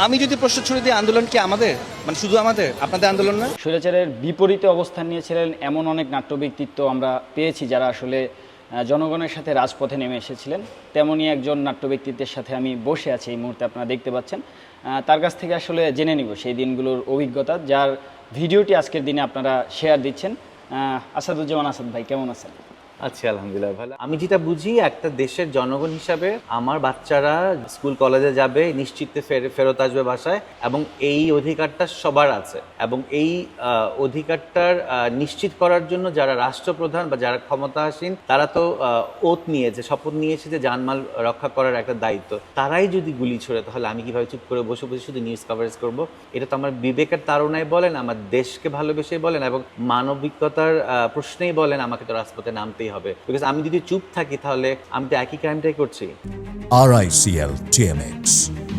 আমি যদি প্রশ্ন ছুড়ে দিই, আন্দোলন কি আমাদের, মানে শুধু আমাদের, আপনাদের আন্দোলন না? স্বৈরাচারের বিপরীতে অবস্থান নিয়েছিলেন এমন অনেক নাট্য ব্যক্তিত্ব আমরা পেয়েছি যারা আসলে জনগণের সাথে রাজপথে নেমে এসেছিলেন। তেমনই একজন নাট্য ব্যক্তিত্বের সাথে আমি বসে আছি এই মুহূর্তে, আপনারা দেখতে পাচ্ছেন। তার কাছ থেকে আসলে জেনে নিব সেই দিনগুলোর অভিজ্ঞতা, যার ভিডিওটি আজকের দিনে আপনারা শেয়ার দিচ্ছেন। আসাদুজ্জামান আসাদ ভাই, কেমন আছেন? আচ্ছা, আলহামদুলিল্লাহ ভালো। আমি যেটা বুঝি, একটা দেশের জনগণ হিসাবে আমার বাচ্চারা স্কুল কলেজে যাবে, নিশ্চিন্তে ফেরত আসবে বাসায়, এবং এই অধিকারটা সবার আছে। এবং এই অধিকারটার নিশ্চিত করার জন্য যারা রাষ্ট্রপ্রধান বা যারা ক্ষমতাসীন, তারা তো ওত নিয়েছে, শপথ নিয়েছে যে জানমাল রক্ষা করার একটা দায়িত্ব। তারাই যদি গুলি ছোড়ে, তাহলে আমি কিভাবে চুপ করে বসে বসে শুধু নিউজ কভারেজ করব? এটা তো আমার বিবেকের তাড়নায় বলেন, আমার দেশকে ভালোবেসে বলেন, এবং মানবিকতার প্রশ্নেই বলেন, আমাকে তো রাজপথে নামতেই হবে। বিকজ আমি যদি চুপ থাকি, তাহলে আমি তো একই ক্রাইমটাই করছি। RICL TMX,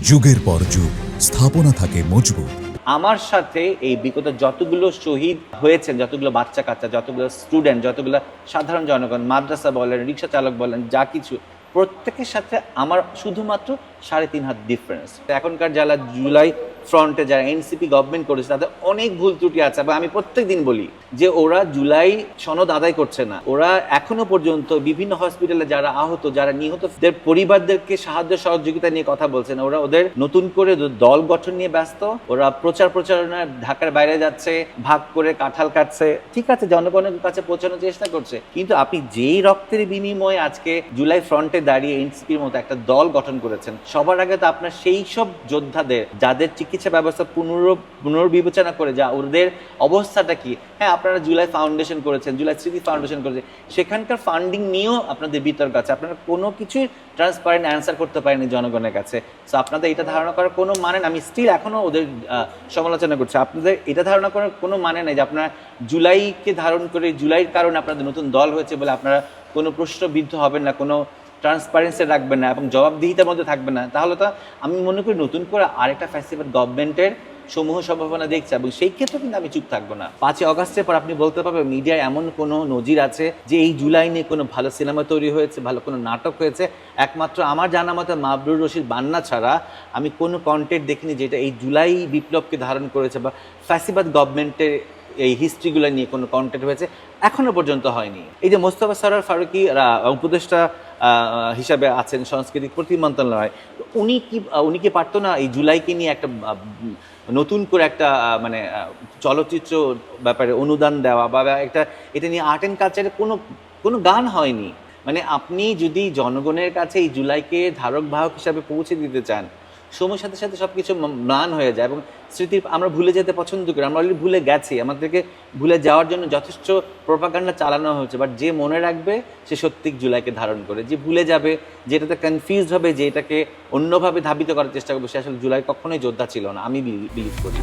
যুগের পর যুগ স্থাপনা থাকে মজবুত। আমার সাথে এই বিগত যতগুলো শহীদ হয়েছেন, যতগুলো বাচ্চা কাচ্চা, যতগুলো স্টুডেন্ট, যতগুলো সাধারণ জনগণ, মাদ্রাসা বলেন, রিক্সা চালক বলেন, যা কিছু, প্রত্যেকের সাথে আমার শুধুমাত্র 3.5 হাত ডিফারেন্স। এখনকার যারা জুলাই ফ্রন্টে যারা এনসিপি গভর্নমেন্ট করেছে, তাদের অনেক ভুল ত্রুটি আছে। এবং আমি প্রত্যেক দিন বলি যে ওরা জুলাই সনদ আদায় করছে না। ওরা এখনো পর্যন্ত বিভিন্ন হসপিটালে যারা আহত, যারা নিহতদের পরিবারদেরকে সাহায্য সহযোগিতা নিয়ে কথা বলছে না। ওরা ওদের নতুন করে দল গঠন নিয়ে ব্যস্ত। ওরা প্রচারণা ঢাকার বাইরে যাচ্ছে, ভাগ করে কাঁঠাল কাটছে। ঠিক আছে, জনগণের কাছে পৌঁছানোর চেষ্টা করছে, কিন্তু আপনি যেই রক্তের বিনিময়ে আজকে জুলাই ফ্রন্টে দাঁড়িয়ে এনসিপির মতো একটা দল গঠন করেছেন, সবার আগে তো আপনার সেই সব যোদ্ধাদের, যাদের চিকিৎসা ব্যবস্থা পুনর্বিবেচনা করে যা ওদের অবস্থাটা কি। হ্যাঁ, আপনারা জুলাই ফাউন্ডেশন করেছেন, জুলাই স্মৃতি ফাউন্ডেশন করেছেন, সেখানকার ফান্ডিং নিয়েও আপনাদের বিতর্ক আছে। আপনারা কোনো কিছুই ট্রান্সপারেন্ট অ্যান্সার করতে পারেনি জনগণের কাছে। সো আপনাদের এটা ধারণা করার কোনো মানে, আমি স্টিল এখনও ওদের সমালোচনা করছি, আপনাদের এটা ধারণা করার কোনো মানে নেই যে আপনারা জুলাইকে ধারণ করে, জুলাইয়ের কারণে আপনাদের নতুন দল হয়েছে বলে আপনারা কোনো প্রশ্নবিদ্ধ হবেন না, কোনো ট্রান্সপারেন্সি রাখবেন না, এবং জবাবদিহিতার মধ্যে থাকবে না। তাহলে তো আমি মনে করি নতুন করে আরেকটা ফ্যাসিবাদ গভর্নমেন্টের সমূহ সম্ভাবনা দেখছে, এবং সেই ক্ষেত্রে কিন্তু আমি চুপ থাকবো না। 5ই অগাস্টের পর আপনি বলতে পারবেন মিডিয়ায় এমন কোনো নজির আছে যে এই জুলাই নিয়ে কোনো ভালো সিনেমা তৈরি হয়েছে, ভালো কোনো নাটক হয়েছে? একমাত্র আমার জানা মতে মাবরুর রশিদ বান্না ছাড়া আমি কোনো কন্টেন্ট দেখিনি যেটা এই জুলাই বিপ্লবকে ধারণ করেছে, বা ফ্যাসিবাদ গভর্নমেন্টের এই হিস্ট্রিগুলো নিয়ে কোনো কন্টেন্ট হয়েছে, এখনো পর্যন্ত হয়নি। এই যে মোস্তফা সরোয়ার ফারুকী উপদেষ্টা হিসাবে আছেন সংস্কৃতি প্রতি মন্ত্রণালয়, উনি কি পারতো না এই জুলাইকে নিয়ে একটা নতুন করে একটা মানে চলচ্চিত্র ব্যাপারে অনুদান দেওয়া, বা একটা এটা নিয়ে আর্ট অ্যান্ড কালচারে কোনো গান হয়নি। মানে আপনি যদি জনগণের কাছে এই জুলাইকে ধারক বাহক হিসাবে পৌঁছে দিতে চান, সময়ের সাথে সাথে সব কিছু ম্লান হয়ে যায়, এবং স্মৃতির আমরা ভুলে যেতে পছন্দ করি। আমরা অলরেডি ভুলে গেছি, আমাদেরকে ভুলে যাওয়ার জন্য যথেষ্ট প্রোপাগান্ডা চালানো হয়েছে। বাট যে মনে রাখবে সে সত্যি জুলাইকে ধারণ করে, যে ভুলে যাবে, যেটাতে কনফিউজ হবে, যে এটাকে অন্যভাবে ধাবিত করার চেষ্টা করবে, সে আসলে জুলাই কখনোই যোদ্ধা ছিল না, আমি বিলিভ করি।